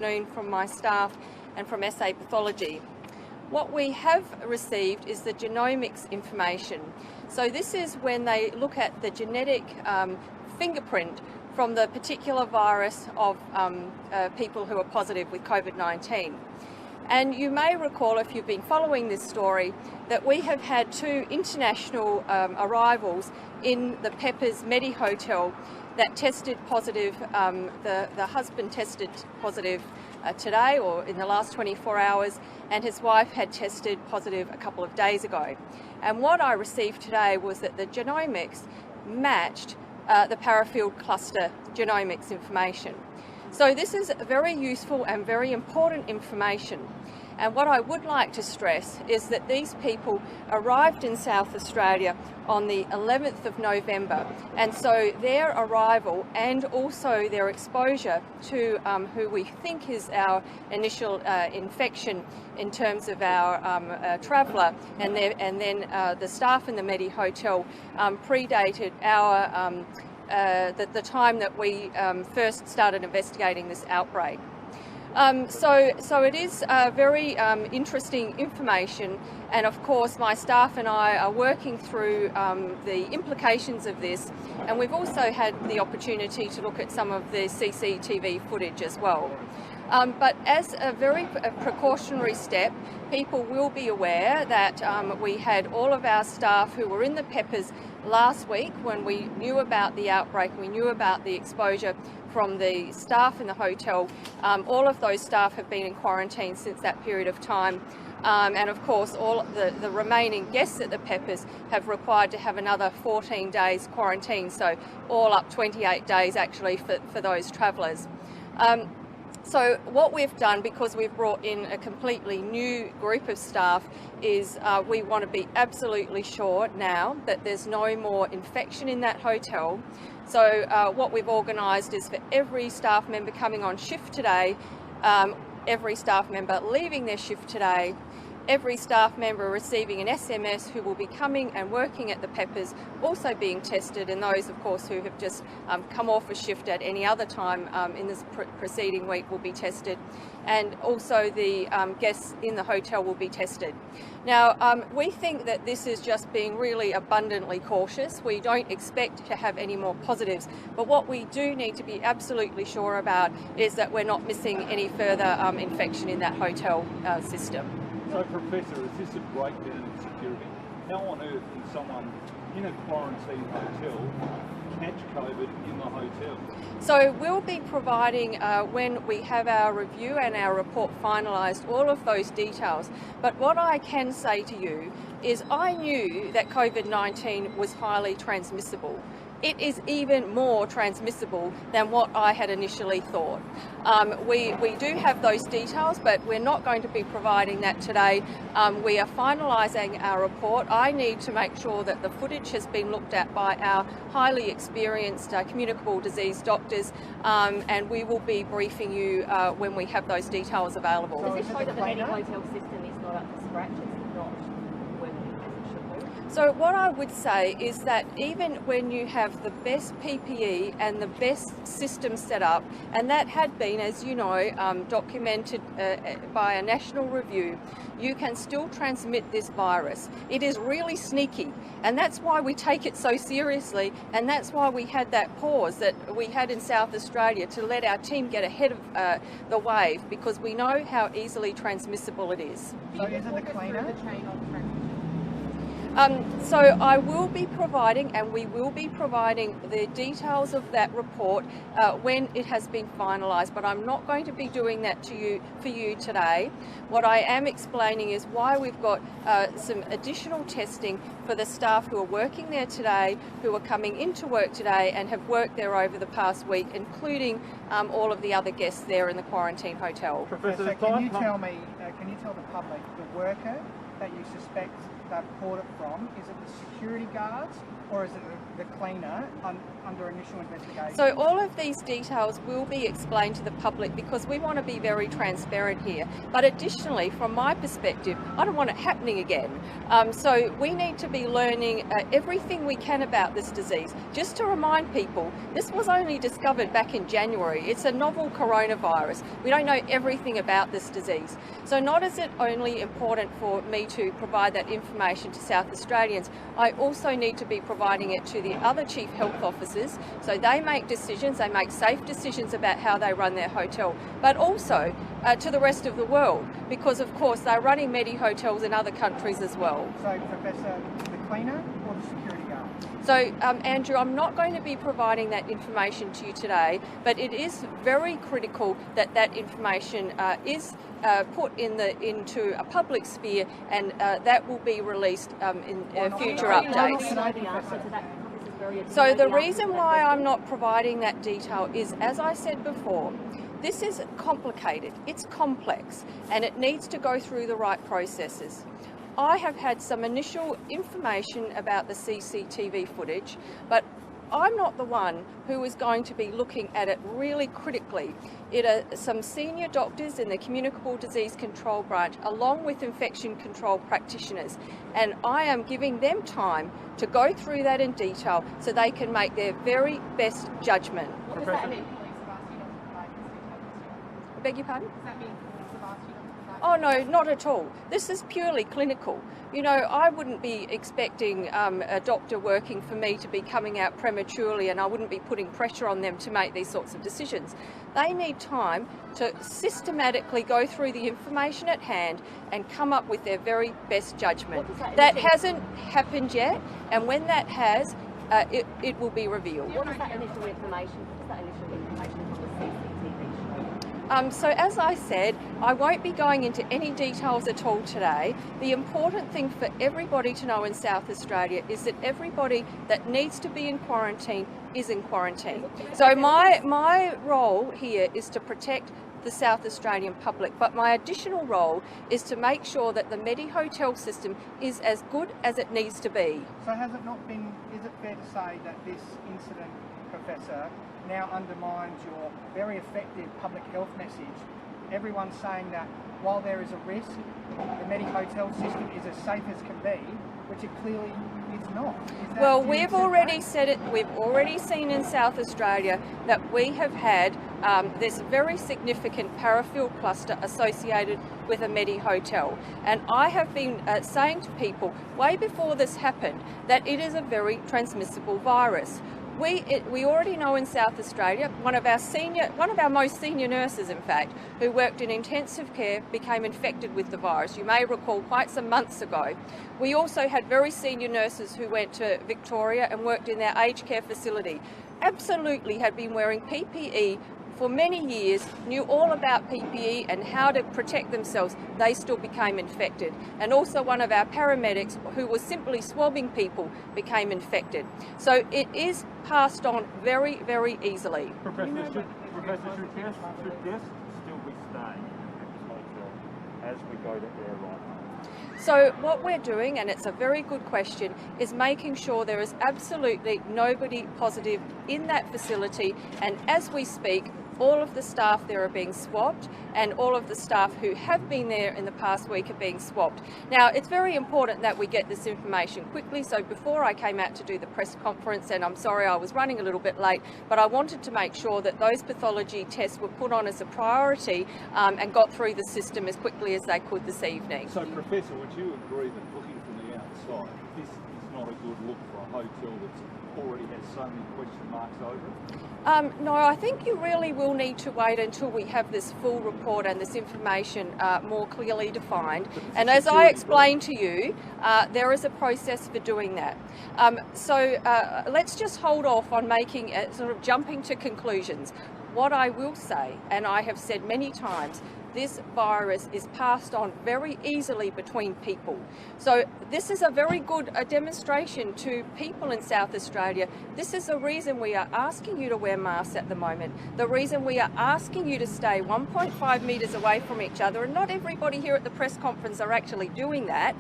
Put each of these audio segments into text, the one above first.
from my staff and from SA Pathology. What we have received is the genomics information. So this is when they look at the genetic fingerprint from the particular virus of people who are positive with COVID-19. And you may recall, if you've been following this story, that we have had 2 international arrivals in the Peppers medi-hotel that tested positive. The husband tested positive today, or in the last 24 hours, and his wife had tested positive a couple of days ago. And what I received today was that the genomics matched the Parafield cluster genomics information. So this is very useful and very important information. And what I would like to stress is that these people arrived in South Australia on the 11th of November. And so their arrival and also their exposure to who we think is our initial infection in terms of our traveller and then the staff in the medi-hotel predated our the time that we first started investigating this outbreak. So it is very interesting information, and of course my staff and I are working through the implications of this, and we've also had the opportunity to look at some of the CCTV footage as well. But as a very precautionary step, people will be aware that we had all of our staff who were in the Peppers last week when we knew about the outbreak, we knew about the exposure from the staff in the hotel. All of those staff have been in quarantine since that period of time. And of course, all the remaining guests at the Peppers have required to have another 14 days quarantine, so all up 28 days actually for those travellers. So what we've done, because we've brought in a completely new group of staff, is we want to be absolutely sure now that there's no more infection in that hotel. So what we've organised is for every staff member coming on shift today, every staff member leaving their shift today, every staff member receiving an SMS who will be coming and working at the Peppers also being tested, and those of course who have just come off a shift at any other time in this preceding week will be tested, and also the guests in the hotel will be tested. Now we think that this is just being really abundantly cautious. We don't expect to have any more positives, but what we do need to be absolutely sure about is that we're not missing any further infection in that hotel system. So, Professor, is this a breakdown in security? How on earth can someone in a quarantine hotel catch COVID in the hotel? So we'll be providing, when we have our review and our report finalised, all of those details. But what I can say to you is I knew that COVID-19 was highly transmissible. It is even more transmissible than what I had initially thought. We do have those details, but we're not going to be providing that today. We are finalising our report. I need to make sure that the footage has been looked at by our highly experienced communicable disease doctors, and we will be briefing you when we have those details available. Does this show that the medi-hotel system is not up to scratch? It's not working as it should do? So what I would say is that even when you have the best PPE and the best system set up, and that had been, as you know, documented by a national review, you can still transmit this virus. It is really sneaky, and that's why we take it so seriously, and that's why we had that pause that we had in South Australia to let our team get ahead of the wave, because we know how easily transmissible it is. So is it the cleaner? So I will be providing, and we will be providing the details of that report when it has been finalised, but I'm not going to be doing that for you today. What I am explaining is why we've got some additional testing for the staff who are working there today, who are coming into work today and have worked there over the past week, including all of the other guests there in the quarantine hotel. Professor, can you tell the public, the worker that you suspect they've poured it from? Is it the security guards or is it the cleaner under initial investigation? So all of these details will be explained to the public because we want to be very transparent here. But additionally, from my perspective, I don't want it happening again. So we need to be learning everything we can about this disease. Just to remind people, this was only discovered back in January. It's a novel coronavirus. We don't know everything about this disease. So not is it only important for me to provide that information to South Australians, I also need to be providing it to the other chief health officers so they make decisions, they make safe decisions about how they run their hotel, but also to the rest of the world, because of course they're running medi-hotels in other countries as well. So Professor, the cleaner or the security guard? So Andrew, I'm not going to be providing that information to you today, but it is very critical that that information is put into a public sphere, and that will be released in future updates. So the reason why I'm not providing that detail is, as I said before, this is complicated, it's complex, and it needs to go through the right processes. I have had some initial information about the CCTV footage, but I'm not the one who is going to be looking at it really critically. It are some senior doctors in the Communicable Disease Control branch, along with infection control practitioners, and I am giving them time to go through that in detail so they can make their very best judgment. What does that mean? I beg your pardon? Does that mean police have asked you not to provide? Oh no, not at all. This is purely clinical. You know, I wouldn't be expecting a doctor working for me to be coming out prematurely, and I wouldn't be putting pressure on them to make these sorts of decisions. They need time to systematically go through the information at hand and come up with their very best judgment. That hasn't happened yet, and when that has, it will be revealed. What is that initial information? What is that initial information from the CCTV show? So as I said, I won't be going into any details at all today. The important thing for everybody to know in South Australia is that everybody that needs to be in quarantine is in quarantine. So my role here is to protect the South Australian public, but my additional role is to make sure that the medi-hotel system is as good as it needs to be. So has it not been, is it fair to say that this incident, Professor, now undermines your very effective public health message? Everyone's saying that while there is a risk, the medi-hotel system is as safe as can be, which it clearly is not. Well, we've already said it, we've already seen in South Australia that we have had this very significant Parafield cluster associated with a medi-hotel. And I have been saying to people way before this happened that it is a very transmissible virus. We already know in South Australia, one of our most senior nurses, in fact, who worked in intensive care, became infected with the virus. You may recall quite some months ago. We also had very senior nurses who went to Victoria and worked in their aged care facility. Absolutely had been wearing PPE for many years, knew all about PPE and how to protect themselves. They still became infected. And also one of our paramedics, who was simply swabbing people, became infected. So it is passed on very, very easily. Professor, should guests still be staying at this hotel as we go to air right now? So what we're doing, and it's a very good question, is making sure there is absolutely nobody positive in that facility, and as we speak, all of the staff there are being swabbed, and all of the staff who have been there in the past week are being swabbed. Now, it's very important that we get this information quickly, so before I came out to do the press conference, and I'm sorry I was running a little bit late, but I wanted to make sure that those pathology tests were put on as a priority and got through the system as quickly as they could this evening. So, Professor, would you agree that looking from the outside, this is not a good look for a hotel that's already has so many question marks over it? No, I think you really will need to wait until we have this full report and this information more clearly defined. And as I explained to you, there is a process for doing that. So let's just hold off on making sort of jumping to conclusions. what I will say, and I have said many times, this virus is passed on very easily between people. So this is a very good demonstration to people in South Australia. This is the reason we are asking you to wear masks at the moment. The reason we are asking you to stay 1.5 metres away from each other, and not everybody here at the press conference are actually doing that,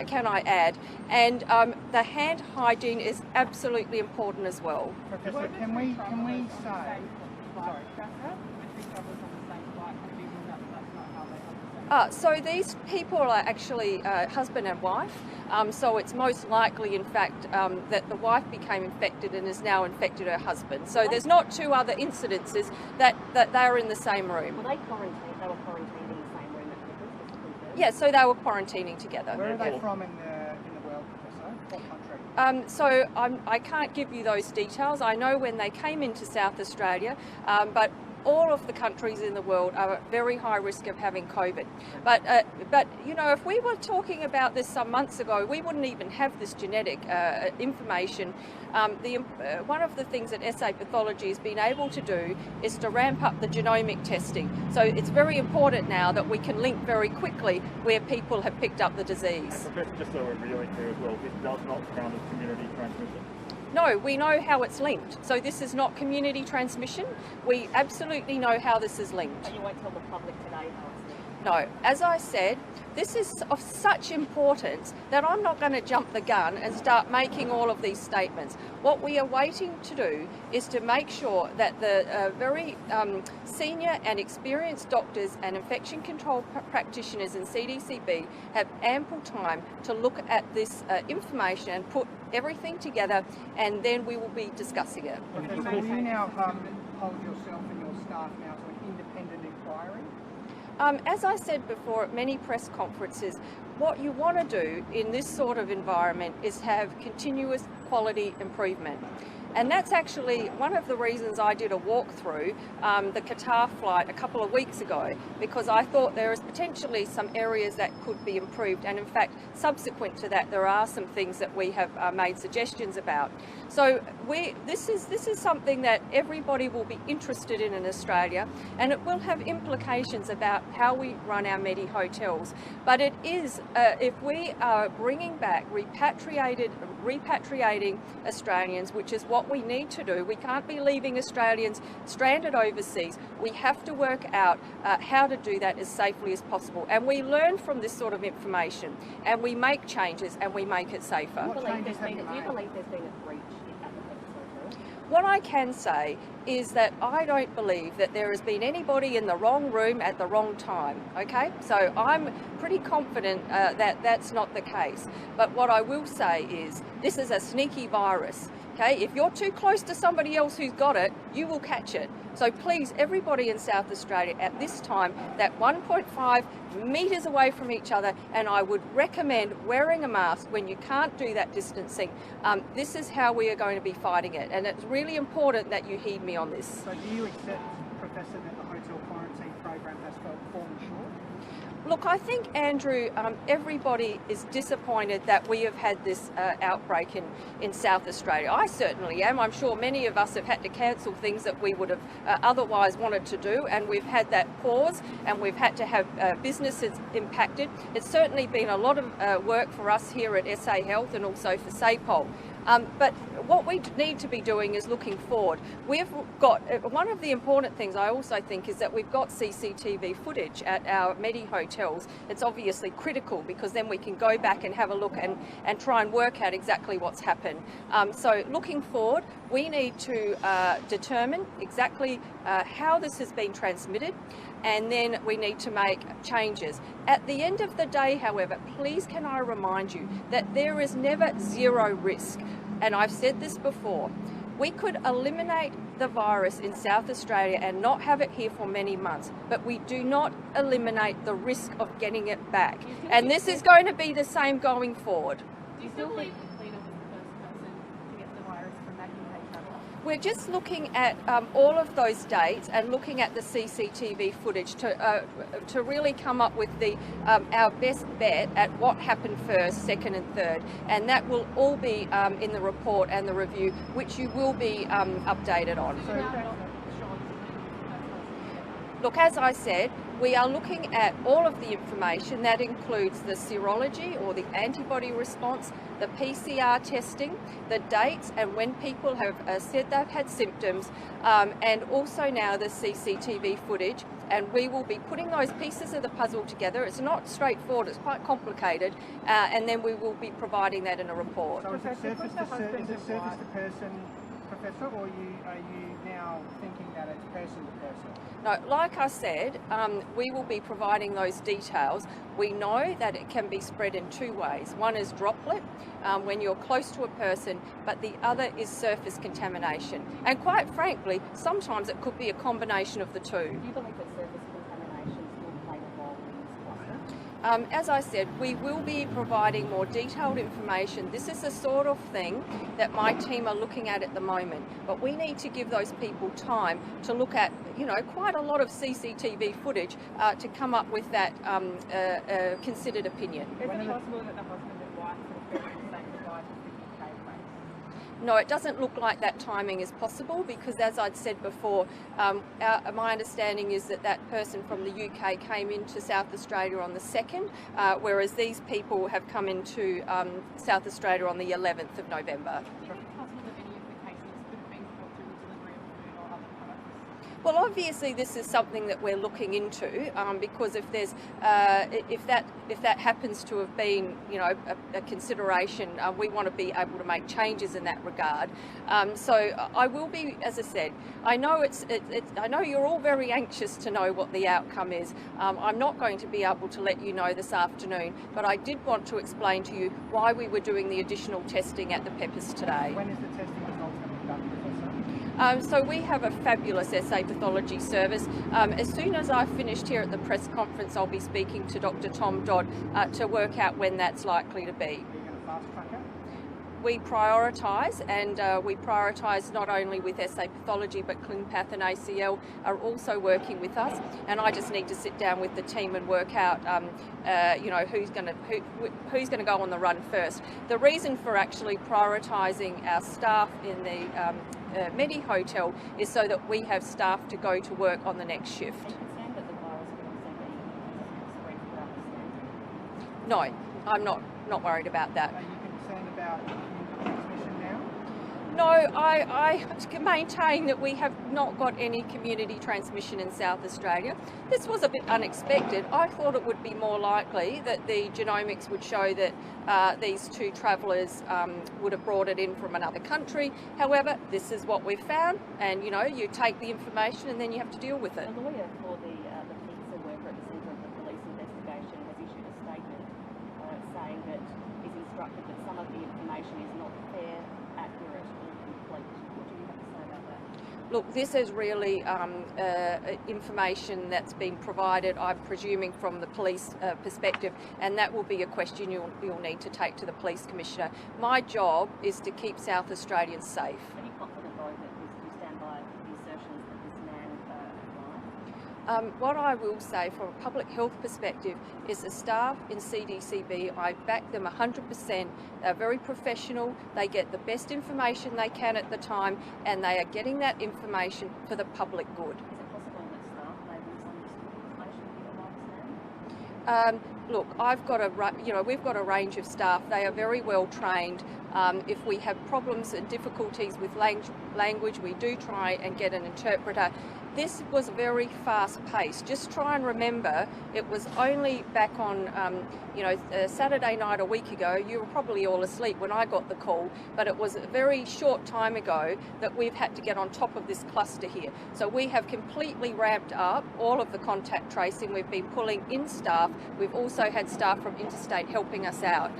can I add. And the hand hygiene is absolutely important as well. Professor, can we say... Sorry. So these people are actually husband and wife, so it's most likely in fact that the wife became infected and has now infected her husband. So there's not two other incidences that they are in the same room. Were they quarantined? They were quarantined in the same room at Christmas? Yeah, so they were quarantining together. Where are they from in the world, Professor? What country? So I can't give you those details. I know when they came into South Australia, but all of the countries in the world are at very high risk of having COVID. But you know, if we were talking about this some months ago, we wouldn't even have this genetic information. One of the things that SA Pathology has been able to do is to ramp up the genomic testing. So it's very important now that we can link very quickly where people have picked up the disease. Professor, just so we're really clear as well, this does not count as community transmission? No, we know how it's linked. So this is not community transmission. We absolutely know how this is linked. But you won't tell the public today how it's linked? No, as I said, this is of such importance that I'm not going to jump the gun and start making all of these statements. What we are waiting to do is to make sure that the very senior and experienced doctors and infection control practitioners in CDCB have ample time to look at this information and put everything together, and then we will be discussing it. Okay, so will you now hold yourself and your staff now to an independent inquiry? As I said before at many press conferences, what you want to do in this sort of environment is have continuous quality improvement. And that's actually one of the reasons I did a walkthrough the Qatar flight a couple of weeks ago, because I thought there is potentially some areas that could be improved. And in fact, subsequent to that, there are some things that we have made suggestions about. So this is something that everybody will be interested in Australia, and it will have implications about how we run our medi-hotels. But it is, if we are bringing back repatriating Australians, which is what we need to do. We can't be leaving Australians stranded overseas. We have to work out how to do that as safely as possible. And we learn from this sort of information, and we make changes, and we make it safer. Do you believe there's been a breach at the hotel? What I can say is that I don't believe that there has been anybody in the wrong room at the wrong time, okay? So I'm pretty confident that that's not the case. But what I will say is this is a sneaky virus, okay? If you're too close to somebody else who's got it, you will catch it. So please, everybody in South Australia at this time, that 1.5 metres away from each other, and I would recommend wearing a mask when you can't do that distancing. This is how we are going to be fighting it, and it's really important that you heed me on this. So do you accept, Professor, that the hotel quarantine program has fallen short? Look, I think, Andrew, everybody is disappointed that we have had this outbreak in South Australia. I certainly am. I'm sure many of us have had to cancel things that we would have otherwise wanted to do, and we've had that pause, and we've had to have businesses impacted. It's certainly been a lot of work for us here at SA Health and also for SAPOL. But what we need to be doing is looking forward. We've got, one of the important things I also think is that we've got CCTV footage at our medi-hotels. It's obviously critical because then we can go back and have a look and try and work out exactly what's happened. So looking forward, we need to determine exactly how this has been transmitted, and then we need to make changes. At the end of the day, however, please can I remind you that there is never zero risk. And I've said this before, we could eliminate the virus in South Australia and not have it here for many months, but we do not eliminate the risk of getting it back. And this is going to be the same going forward. Do you still believe that Cleaner was the first person to get the virus from that UK traveller? We're just looking at all of those dates and looking at the CCTV footage to really come up with our best bet at what happened first, second and third. And that will all be in the report and the review, which you will be updated on. So Look, as I said, we are looking at all of the information. That includes the serology or the antibody response, the PCR testing, the dates and when people have said they've had symptoms, and also now the CCTV footage. And we will be putting those pieces of the puzzle together. It's not straightforward, it's quite complicated, and then we will be providing that in a report. So is it surface to person, Professor, or are you now thinking that it's person to person? No, like I said, we will be providing those details. We know that it can be spread in two ways. One is droplet, when you're close to a person, but the other is surface contamination. And quite frankly, sometimes it could be a combination of the two. Do you believe that surface contamination will play a role in this cluster? As I said, we will be providing more detailed information. This is the sort of thing that my team are looking at the moment, but we need to give those people time to look at, you know, quite a lot of CCTV footage to come up with that considered opinion. Is it possible that the husband and wife will be the same device as the UK case? No, it doesn't look like that timing is possible because, as I'd said before, my understanding is that that person from the UK came into South Australia on the 2nd, whereas these people have come into South Australia on the 11th of November. Do you think it's possible that any of the cases could have been brought through the delivery of food or other products? Well, obviously, this is something that we're looking into because if there's if that happens to have been, you know, a consideration, we want to be able to make changes in that regard. So I will be, as I said, I know I know you're all very anxious to know what the outcome is. I'm not going to be able to let you know this afternoon, but I did want to explain to you why we were doing the additional testing at the Peppers today. When is the testing results going to be done, Professor? So we have a fabulous assay pathology service. As soon as I've finished here at the press conference, I'll be speaking to Dr. Tom Dodd to work out when that's likely to be. Are you going to fast track it? We prioritise, and we prioritise not only with assay pathology, but ClinPath and ACL are also working with us. And I just need to sit down with the team and work out, you know, who's going to go on the run first. The reason for actually prioritising our staff in the medi-hotel is so that we have staff to go to work on the next shift. Are you concerned that the virus could also be spread throughout the No, I'm not worried about that. Are you concerned about transmission now? No, I maintain that we have not got any community transmission in South Australia. This was a bit unexpected. I thought it would be more likely that the genomics would show that these two travellers would have brought it in from another country. However, this is what we've found, and you know, you take the information and then you have to deal with it. A lawyer for the pizza worker at the centre of the police investigation has issued a statement saying that is instructed that some of the information is not fair, accurate or complete. What do you have to say about that? Look, this is really information that's been provided, I'm presuming, from the police perspective, and that will be a question you'll need to take to the Police Commissioner. My job is to keep South Australians safe. Are you confident though that you stand by the assertions that this man lied? What I will say from a public health perspective is the staff in CDCB, I back them 100%. They're very professional, they get the best information they can at the time, and they are getting that information for the public good. Is it possible that staff may have misunderstood information you understand? Look, we've got a range of staff. They are very well trained. If we have problems and difficulties with language, we do try and get an interpreter. This was very fast paced. Just try and remember, it was only back on, Saturday night a week ago. You were probably all asleep when I got the call, but it was a very short time ago that we've had to get on top of this cluster here. So we have completely ramped up all of the contact tracing. We've been pulling in staff. We've also had staff from interstate helping us out.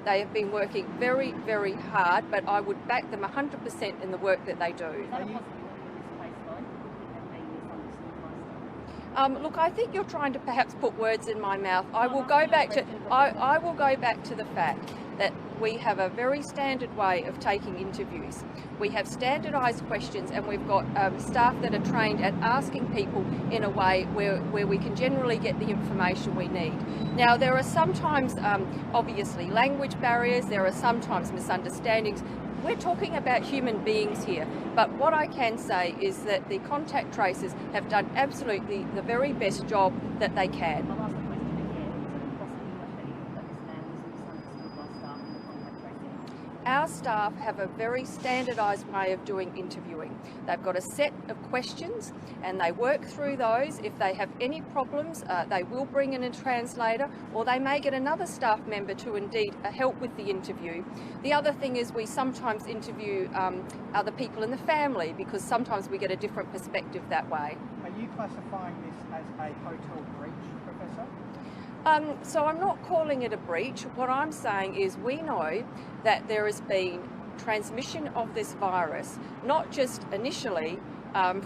They have been working very, very hard, but I would back them 100% in the work that they do. Is that a possibility in this case though? Have been misunderstood by staff? Look, I think you're trying to perhaps put words in my mouth. I will go back to the fact that we have a very standard way of taking interviews. We have standardised questions, and we've got staff that are trained at asking people in a way where we can generally get the information we need. Now, there are sometimes obviously language barriers, there are sometimes misunderstandings. We're talking about human beings here, but what I can say is that the contact tracers have done absolutely the very best job that they can. I'll ask the question again. Is it possibly that this man was misunderstood by staff in the contact tracing? Our staff have a very standardised way of doing interviewing. They've got a set of questions and they work through those. If they have any problems, they will bring in a translator, or they may get another staff member to indeed help with the interview. The other thing is we sometimes interview other people in the family, because sometimes we get a different perspective that way. Are you classifying this as a hotel breach, Professor? So I'm not calling it a breach. What I'm saying is we know that there has been transmission of this virus, not just initially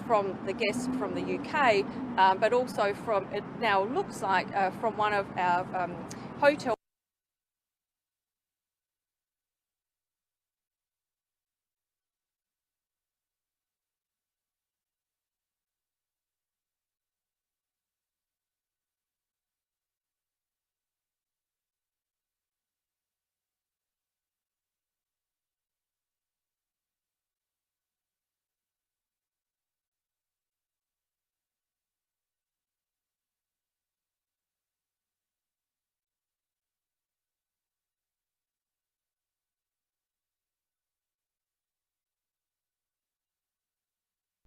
from the guest from the UK, but also from, it now looks like, from one of our hotel